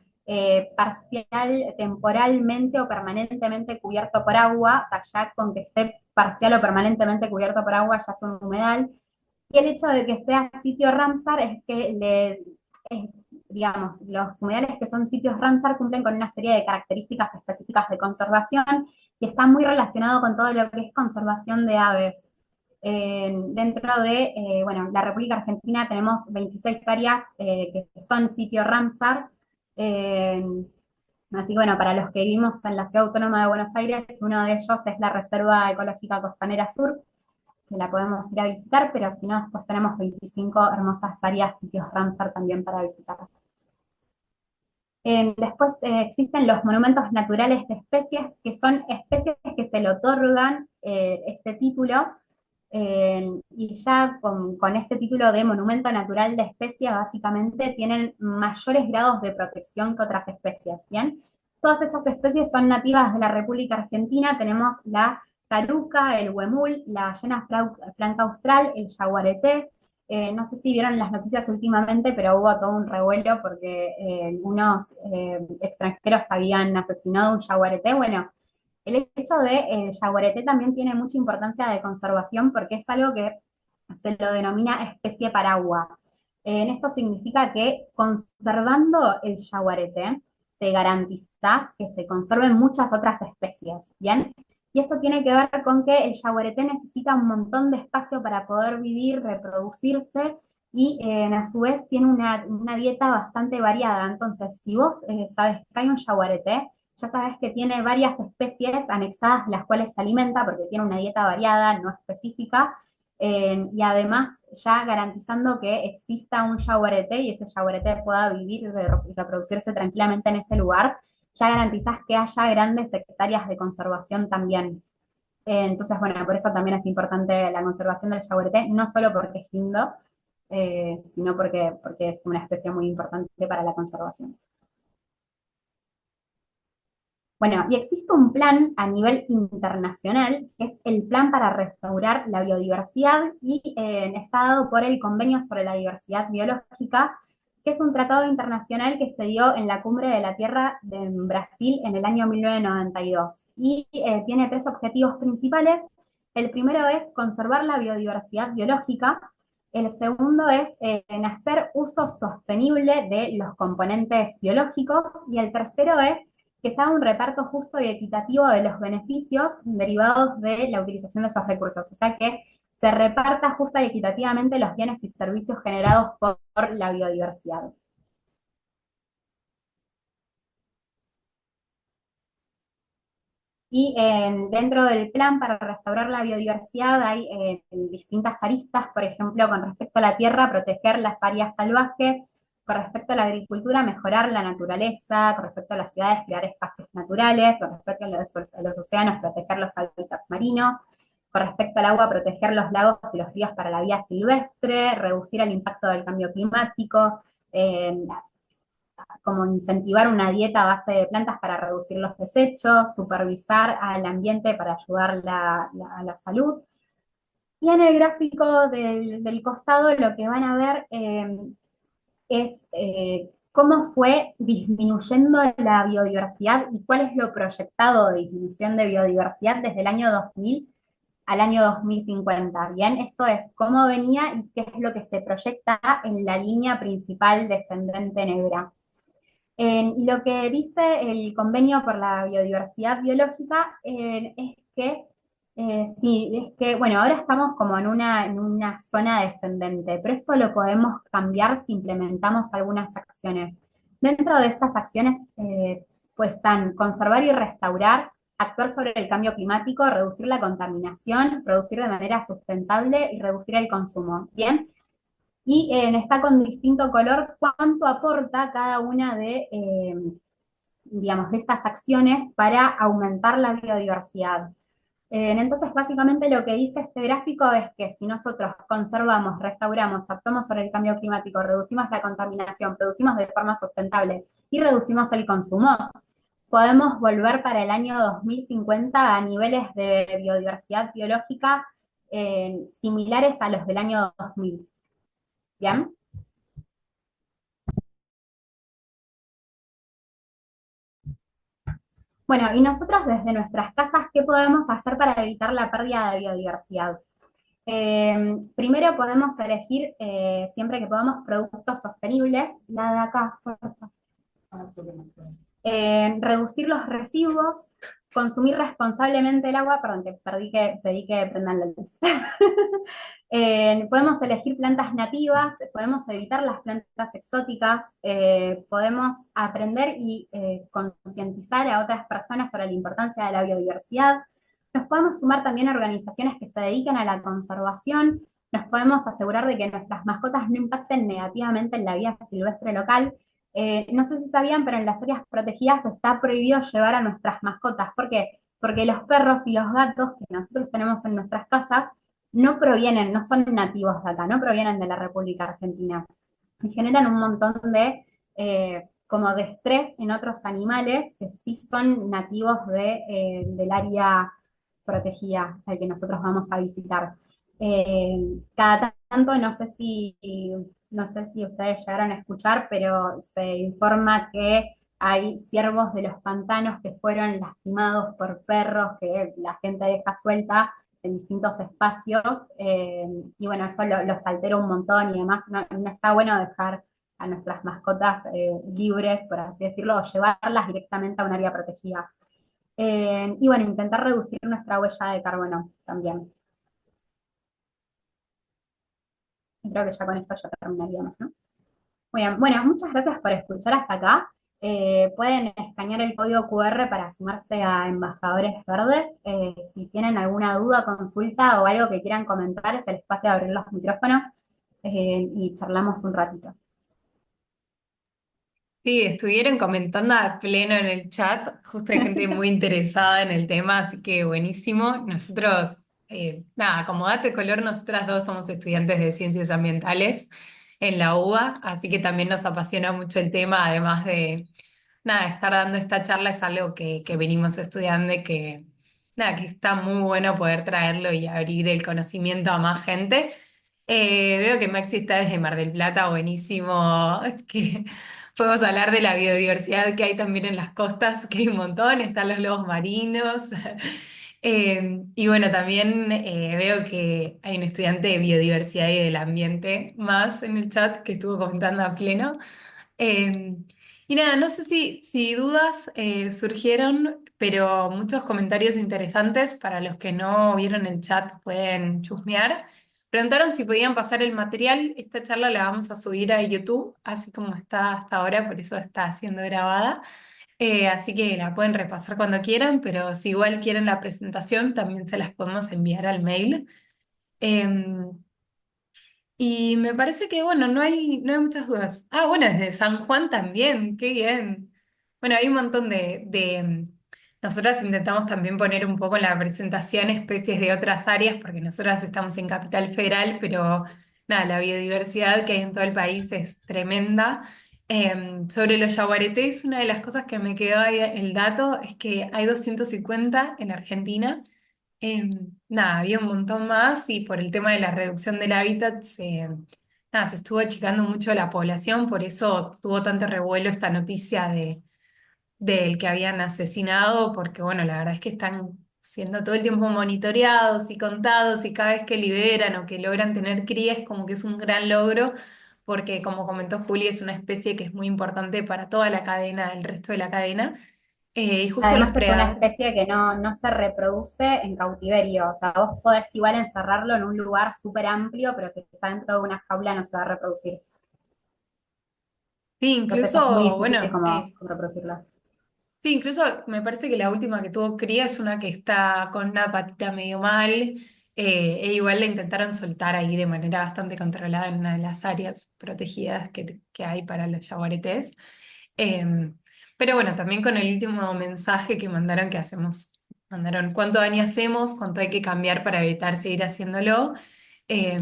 parcial, temporalmente o permanentemente cubierto por agua. O sea, ya con que esté parcial o permanentemente cubierto por agua ya es un humedal. Y el hecho de que sea sitio Ramsar es que digamos, los humedales que son sitios Ramsar cumplen con una serie de características específicas de conservación y está muy relacionado con todo lo que es conservación de aves. Dentro de, bueno, la República Argentina tenemos 26 áreas que son sitio Ramsar. Eh, Así que bueno, para los que vivimos en la Ciudad Autónoma de Buenos Aires, uno de ellos es la Reserva Ecológica Costanera Sur, que la podemos ir a visitar, pero si no, después tenemos 25 hermosas áreas, sitios Ramsar también para visitar. Después existen los monumentos naturales de especies, que son especies que se le otorgan este título, y ya con este título de monumento natural de especie, básicamente tienen mayores grados de protección que otras especies, ¿bien? Todas estas especies son nativas de la República Argentina. Tenemos la taruca, el huemul, la ballena franca austral, el yaguareté. No sé si vieron las noticias últimamente, pero hubo todo un revuelo porque unos extranjeros habían asesinado un yaguareté. Bueno, el hecho de yaguareté también tiene mucha importancia de conservación porque es algo que se lo denomina especie paraguas. Esto significa que conservando el yaguareté, te garantizás que se conserven muchas otras especies, ¿bien? Y esto tiene que ver con que el yaguareté necesita un montón de espacio para poder vivir, reproducirse y a su vez tiene una dieta bastante variada. Entonces, si vos sabes que hay un yaguareté, ya sabes que tiene varias especies anexadas las cuales se alimenta porque tiene una dieta variada, no específica, y además ya garantizando que exista un yaguareté y ese yaguareté pueda vivir y reproducirse tranquilamente en ese lugar, ya garantizás que haya grandes hectáreas de conservación también. Entonces, bueno, por eso también es importante la conservación del yaguareté, no solo porque es lindo, sino porque es una especie muy importante para la conservación. Bueno, y existe un plan a nivel internacional, que es el Plan para Restaurar la Biodiversidad, y está dado por el Convenio sobre la Diversidad Biológica, que es un tratado internacional que se dio en la Cumbre de la Tierra en Brasil en el año 1992. Y tiene tres objetivos principales. El primero es conservar la biodiversidad biológica. El segundo es en hacer uso sostenible de los componentes biológicos. Y el tercero es que se haga un reparto justo y equitativo de los beneficios derivados de la utilización de esos recursos. O sea, que se reparta justa y equitativamente los bienes y servicios generados por la biodiversidad. Y dentro del plan para restaurar la biodiversidad hay distintas aristas, por ejemplo, con respecto a la tierra, proteger las áreas salvajes, con respecto a la agricultura, mejorar la naturaleza, con respecto a las ciudades, crear espacios naturales, con respecto a los océanos, proteger los hábitats marinos, con respecto al agua, proteger los lagos y los ríos para la vida silvestre, reducir el impacto del cambio climático, eh, como incentivar una dieta a base de plantas para reducir los desechos, supervisar al ambiente para ayudar a la salud. Y en el gráfico del costado lo que van a ver es cómo fue disminuyendo la biodiversidad y cuál es lo proyectado de disminución de biodiversidad desde el año 2000 al año 2050. Bien, esto es cómo venía y qué es lo que se proyecta en la línea principal descendente negra. Y lo que dice el Convenio por la Biodiversidad Biológica es que, sí, es que, bueno, ahora estamos como en una zona descendente, pero esto lo podemos cambiar si implementamos algunas acciones. Dentro de estas acciones, pues están conservar y restaurar, actuar sobre el cambio climático, reducir la contaminación, producir de manera sustentable y reducir el consumo. Bien, y está con distinto color cuánto aporta cada una digamos, de estas acciones para aumentar la biodiversidad. Entonces, básicamente lo que dice este gráfico es que si nosotros conservamos, restauramos, actuamos sobre el cambio climático, reducimos la contaminación, producimos de forma sustentable y reducimos el consumo, podemos volver para el año 2050 a niveles de biodiversidad biológica similares a los del año 2000. ¿Bien? Bueno, y nosotros desde nuestras casas, ¿qué podemos hacer para evitar la pérdida de biodiversidad? Primero podemos elegir, siempre que podamos, productos sostenibles. La de acá, por favor. Reducir los residuos, consumir responsablemente el agua, perdón, que pedí que prendan la luz. Podemos elegir plantas nativas, podemos evitar las plantas exóticas, podemos aprender y concientizar a otras personas sobre la importancia de la biodiversidad. Nos podemos sumar también a organizaciones que se dediquen a la conservación, nos podemos asegurar de que nuestras mascotas no impacten negativamente en la vida silvestre local. No sé si sabían, pero en las áreas protegidas está prohibido llevar a nuestras mascotas. ¿Por qué? Porque los perros y los gatos que nosotros tenemos en nuestras casas no provienen, no son nativos de acá, no provienen de la República Argentina. Y generan un montón de, como de estrés en otros animales que sí son nativos del área protegida al que nosotros vamos a visitar. Cada tanto, no sé si ustedes llegaron a escuchar, pero se informa que hay ciervos de los pantanos que fueron lastimados por perros que la gente deja suelta en distintos espacios, y bueno, eso los altera un montón y además no está bueno dejar a nuestras mascotas libres, por así decirlo, o llevarlas directamente a un área protegida. Y bueno, intentar reducir nuestra huella de carbono también. Creo que ya con esto ya terminaríamos, ¿no? Muy bien. Bueno, muchas gracias por escuchar hasta acá. Pueden escanear el código QR para sumarse a Embajadores Verdes. Si tienen alguna duda, consulta o algo que quieran comentar, es el espacio de abrir los micrófonos y charlamos un ratito. Sí, estuvieron comentando a pleno en el chat, justo hay gente muy interesada en el tema, así que buenísimo. Nosotros, nada, como dato de color, nosotras dos somos estudiantes de ciencias ambientales en la UBA, así que también nos apasiona mucho el tema, además de, nada, estar dando esta charla es algo que venimos estudiando y que, nada, que está muy bueno poder traerlo y abrir el conocimiento a más gente. Veo que Maxi está desde Mar del Plata, buenísimo, que podemos hablar de la biodiversidad que hay también en las costas, que hay un montón, están los lobos marinos. Y bueno, también veo que hay un estudiante de biodiversidad y del ambiente más en el chat que estuvo comentando a pleno. Eh, y nada, no sé si dudas surgieron, pero muchos comentarios interesantes para los que no vieron el chat pueden chusmear. Preguntaron si podían pasar el material. Esta charla la vamos a subir a YouTube, así como está hasta ahora, por eso está siendo grabada. Así que la pueden repasar cuando quieran, pero si igual quieren la presentación, también se las podemos enviar al mail. Em, y me parece que, bueno, no hay muchas dudas. Ah, bueno, desde San Juan también, qué bien. Bueno, hay un montón nosotras intentamos también poner un poco en la presentación especies de otras áreas, porque nosotras estamos en Capital Federal, pero nada, la biodiversidad que hay en todo el país es tremenda. Sobre los yaguaretés, una de las cosas que me quedó ahí el dato es que hay 250 en Argentina. Nada, había un montón más y por el tema de la reducción del hábitat nada, se estuvo achicando mucho la población, por eso tuvo tanto revuelo esta noticia del que habían asesinado, porque bueno, la verdad es que están siendo todo el tiempo monitoreados y contados y cada vez que liberan o que logran tener crías, como que es un gran logro, porque como comentó Juli, es una especie que es muy importante para toda la cadena, el resto de la cadena. Y justo los Además es una predadores. especie que no se reproduce en cautiverio, o sea, vos podés igual encerrarlo en un lugar súper amplio, pero si está dentro de una jaula no se va a reproducir. Sí, Entonces es muy incluso, difícil bueno, como reproducirlo. sí, incluso me parece que la última que tuvo cría es una que está con una patita medio mal, e igual la intentaron soltar ahí de manera bastante controlada en una de las áreas protegidas que hay para los yaguaretés. Eh, pero bueno, también con el último mensaje que mandaron mandaron cuánto daño hacemos, cuánto hay que cambiar para evitar seguir haciéndolo. Eh,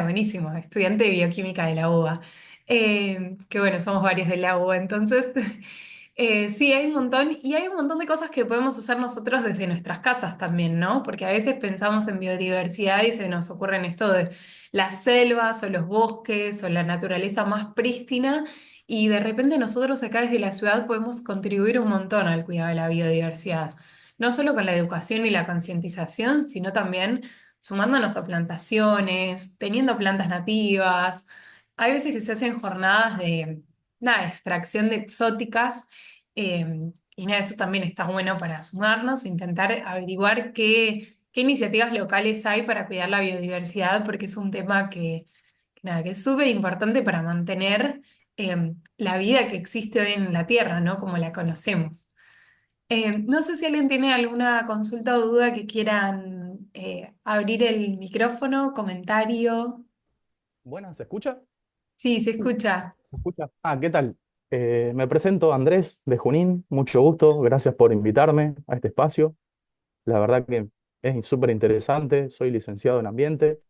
buenísimo, estudiante de bioquímica de la UBA. Que bueno, somos varios de la UBA, entonces sí, hay un montón y hay un montón de cosas que podemos hacer nosotros desde nuestras casas también, ¿no? Porque a veces pensamos en biodiversidad y se nos ocurren esto de las selvas o los bosques o la naturaleza más prístina y de repente nosotros acá desde la ciudad podemos contribuir un montón al cuidado de la biodiversidad. No solo con la educación y la concientización, sino también sumándonos a plantaciones, teniendo plantas nativas. Hay veces que se hacen jornadas de, nada, extracción de exóticas, y nada, eso también está bueno para sumarnos, intentar averiguar qué iniciativas locales hay para cuidar la biodiversidad, porque es un tema nada, que es súper importante para mantener la vida que existe hoy en la Tierra, ¿no? Como la conocemos. No sé si alguien tiene alguna consulta o duda que quieran abrir el micrófono, comentario. Buenas, ¿se escucha? Sí, se Sí. escucha. ¿Se escucha? Ah, ¿qué tal? Me presento Andrés de Junín, mucho gusto, gracias por invitarme a este espacio. La verdad que es súper interesante, soy licenciado en ambiente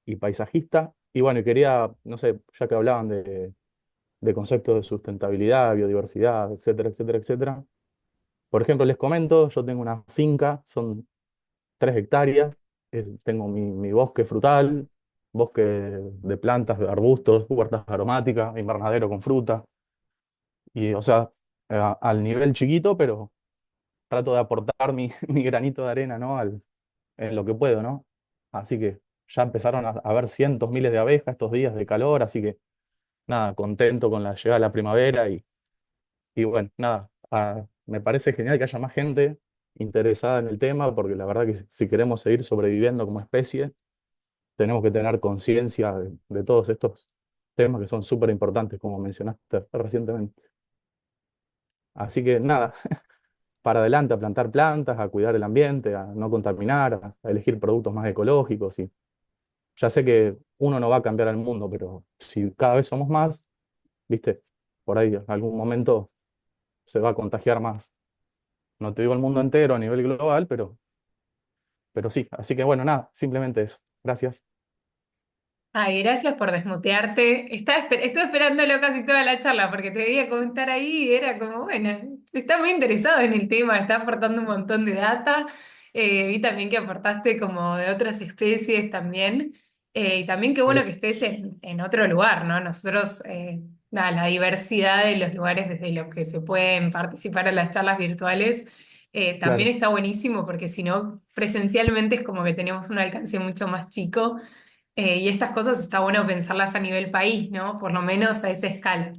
y paisajista. Y bueno, quería, no sé, ya que hablaban de conceptos de sustentabilidad, biodiversidad, etcétera, etcétera, etcétera. Por ejemplo, les comento, yo tengo una finca, son 3 hectáreas, tengo mi bosque frutal, bosque de plantas, de arbustos, huertas aromáticas, invernadero con fruta. Y, o sea, al nivel chiquito, pero trato de aportar mi granito de arena, ¿no? en lo que puedo, ¿no? Así que ya empezaron a haber cientos, miles de abejas estos días de calor, así que nada, contento con la llegada de la primavera y bueno, nada, me parece genial que haya más gente interesada en el tema, porque la verdad que si queremos seguir sobreviviendo como especie, tenemos que tener conciencia de todos estos temas que son súper importantes, como mencionaste recientemente. Así que nada, para adelante a plantar plantas, a cuidar el ambiente, a no contaminar, a elegir productos más ecológicos. Y ya sé que uno no va a cambiar el mundo, pero si cada vez somos más, viste, por ahí en algún momento se va a contagiar más. No te digo el mundo entero a nivel global, pero sí. Así que bueno, nada, simplemente eso. Gracias. Ay, gracias por desmutearte. Estuve esperándolo casi toda la charla porque te veía comentar ahí y era como, bueno, está muy interesado en el tema, está aportando un montón de data. Vi también que aportaste como de otras especies también. Y también qué bueno Vale. que estés en otro lugar, ¿no? Nosotros, nada, la diversidad de los lugares desde los que se pueden participar en las charlas virtuales, también Claro. está buenísimo porque si no, presencialmente es como que tenemos un alcance mucho más chico. Y estas cosas está bueno pensarlas a nivel país, ¿no? Por lo menos a esa escala.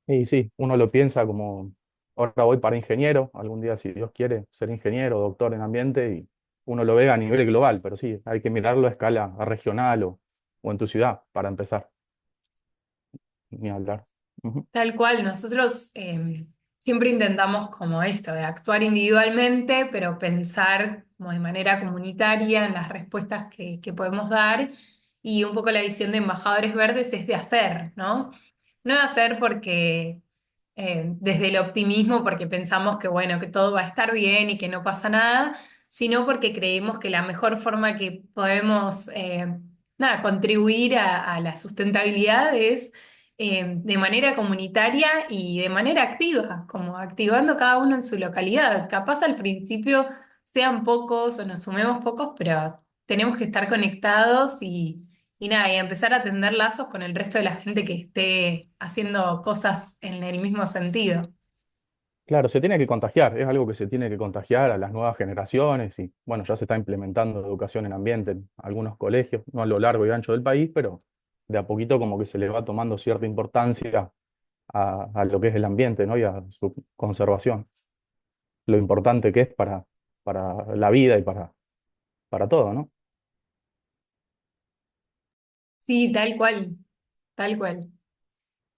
Y sí, uno lo piensa como, ahora voy para ingeniero, algún día si Dios quiere ser ingeniero, doctor en ambiente, y uno lo ve a nivel global, pero sí, hay que mirarlo a escala regional o en tu ciudad para empezar, ni hablar. Ujú. Tal cual, nosotros siempre intentamos como esto, de actuar individualmente, pero pensar como de manera comunitaria en las respuestas que podemos dar. Y un poco la visión de embajadores verdes es de hacer, ¿no? No de hacer porque desde el optimismo, porque pensamos que bueno, que todo va a estar bien y que no pasa nada, sino porque creemos que la mejor forma que podemos nada, contribuir a la sustentabilidad es de manera comunitaria y de manera activa, como activando cada uno en su localidad. Capaz al principio sean pocos o nos sumemos pocos, pero tenemos que estar conectados y nada, y empezar a tender lazos con el resto de la gente que esté haciendo cosas en el mismo sentido. Claro, se tiene que contagiar, es algo que se tiene que contagiar a las nuevas generaciones y bueno, ya se está implementando educación en ambiente en algunos colegios, no a lo largo y ancho del país, pero de a poquito como que se le va tomando cierta importancia a lo que es el ambiente, ¿no? Y a su conservación, lo importante que es para la vida y para todo, ¿no? Sí, tal cual, tal cual.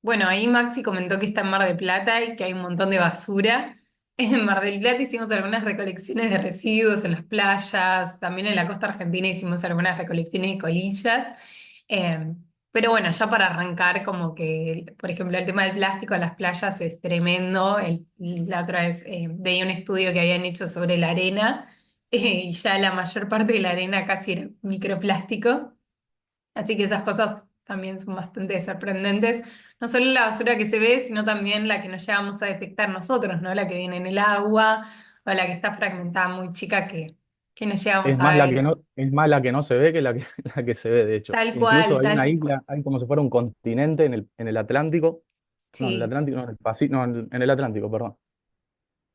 Bueno, ahí Maxi comentó que está en Mar del Plata y que hay un montón de basura. En Mar del Plata hicimos algunas recolecciones de residuos en las playas, también en la costa argentina hicimos algunas recolecciones de colillas. Eh, pero bueno, ya para arrancar, como que, por ejemplo, el tema del plástico en las playas es tremendo. La otra vez veía un estudio que habían hecho sobre la arena y ya la mayor parte de la arena casi era microplástico. Así que esas cosas también son bastante sorprendentes. No solo la basura que se ve, sino también la que nos llegamos a detectar nosotros, ¿no? La que viene en el agua o la que está fragmentada muy chica que no llegamos Es a más la que ver. no, es más la que no se ve que la que, la que se ve, de hecho. Tal Incluso cual, hay una tal cual. isla, hay como si fuera un continente en el Atlántico, no, en el Sí, Atlántico, no, en el Pacífico, no, en el Atlántico, perdón,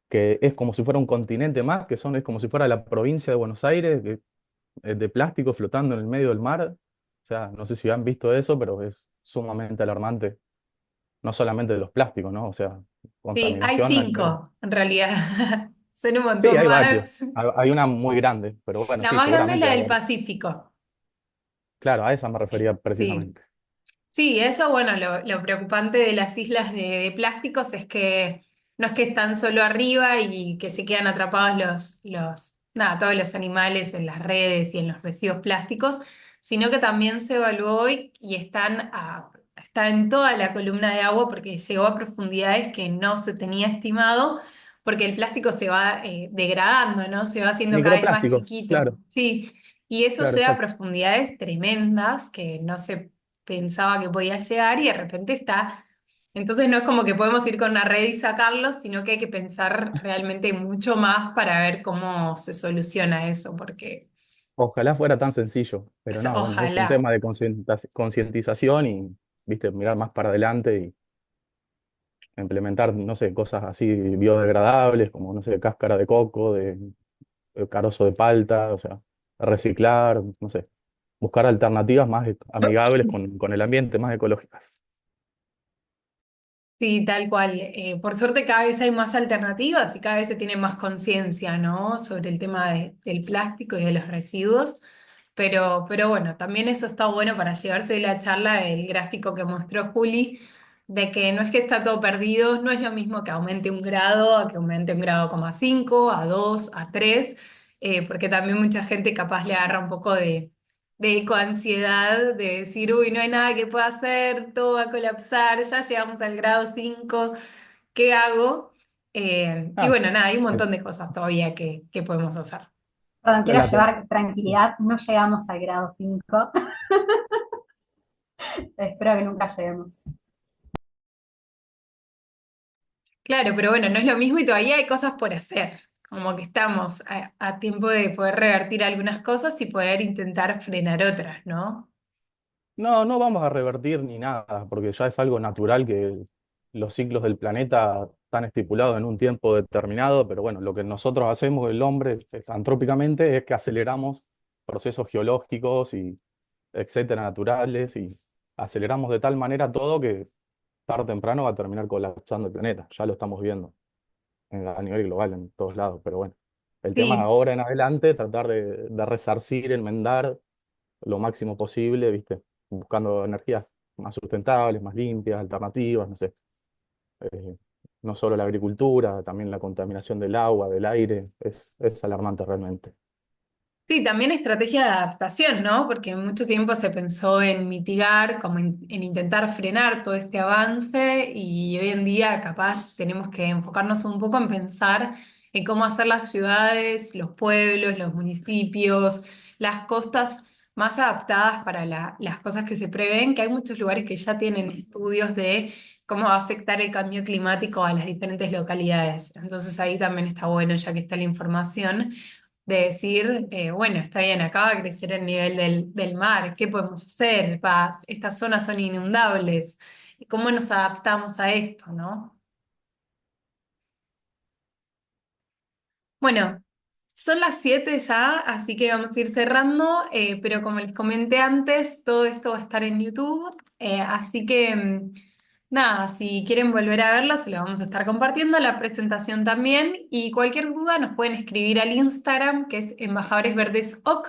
que es como si fuera un continente más, es como si fuera la provincia de Buenos Aires, que es de plástico flotando en el medio del mar. O sea, no sé si han visto eso, pero es sumamente alarmante. No solamente de los plásticos, ¿no? O sea, sí, hay contaminación a nivel. 5 en realidad. Son un Sí, montón hay varios. más. Hay una muy grande, pero bueno, La sí, más grande es la seguramente hay del varios. Pacífico. Claro, a esa me refería Sí. precisamente. Sí, eso, bueno, lo preocupante de las islas de plásticos es que no es que están solo arriba y que se quedan atrapados nada, todos los animales en las redes y en los residuos plásticos, sino que también se evaluó y está en toda la columna de agua porque llegó a profundidades que no se tenía estimado, porque el plástico se va degradando, ¿no? Se va haciendo cada vez más Microplásticos, chiquito. claro, Sí, y eso claro, llega a exacto. profundidades tremendas que no se pensaba que podía llegar y de repente está. Entonces no es como que podemos ir con una red y sacarlos, sino que hay que pensar realmente mucho más para ver cómo se soluciona eso, porque Ojalá fuera tan sencillo, pero no, bueno, es un ojalá. tema de concientización y, viste, mirar más para adelante y implementar, no sé, cosas así biodegradables, como, no sé, cáscara de coco, de carozo de palta, o sea. reciclar, no sé, buscar alternativas más amigables con el ambiente, más ecológicas. Sí, tal cual. Por suerte cada vez hay más alternativas y cada vez se tiene más conciencia, ¿no? Sobre el tema del plástico y de los residuos. Pero bueno, también eso está bueno para llevarse de la charla el gráfico que mostró Juli, de que no es que está todo perdido, no es lo mismo que aumente un grado, a que aumente un grado coma cinco, a dos, a tres, porque también mucha gente capaz le agarra un poco de ecoansiedad, de decir, uy, no hay nada que pueda hacer, todo va a colapsar, ya llegamos al grado 5, ¿qué hago? Y Ah, bueno, nada, hay un el- montón de cosas todavía que podemos hacer. Perdón, la, quiero la- llevar tranquilidad, no llegamos al grado 5. Espero que nunca lleguemos. Claro, pero bueno, no es lo mismo y todavía hay cosas por hacer. Como que estamos a tiempo de poder revertir algunas cosas y poder intentar frenar otras, ¿no? no, no vamos a revertir ni nada, porque ya es algo natural que los ciclos del planeta están estipulados en un tiempo determinado, pero bueno, lo que nosotros hacemos, el hombre, antrópicamente, es que aceleramos procesos geológicos y etcétera, naturales, y aceleramos de tal manera todo que tarde o temprano va a terminar colapsando el planeta. Ya lo estamos viendo a nivel global en todos lados, pero bueno, el tema es Sí, ahora en adelante tratar de resarcir, enmendar lo máximo posible, ¿viste? Buscando energías más sustentables, más limpias, alternativas, no sé. Eh, no solo la agricultura, también la contaminación del agua, del aire, es alarmante realmente. sí, también estrategia de adaptación, ¿no? Porque mucho tiempo se pensó en mitigar, como en intentar frenar todo este avance y hoy en día capaz tenemos que enfocarnos un poco en pensar en cómo hacer las ciudades, los pueblos, los municipios, las costas más adaptadas para las cosas que se prevén, que hay muchos lugares que ya tienen estudios de cómo va a afectar el cambio climático a las diferentes localidades. Entonces ahí también está bueno, ya que está la información de decir, bueno, está bien, acá va a crecer el nivel del mar, ¿qué podemos hacer? Estas zonas son inundables, ¿cómo nos adaptamos a esto, no? Bueno, son las 7 ya, así que vamos a ir cerrando, pero como les comenté antes, todo esto va a estar en YouTube, así que nada, si quieren volver a verlo, se lo vamos a estar compartiendo, la presentación también, y cualquier duda nos pueden escribir al Instagram, que es Embajadores Verdes OK,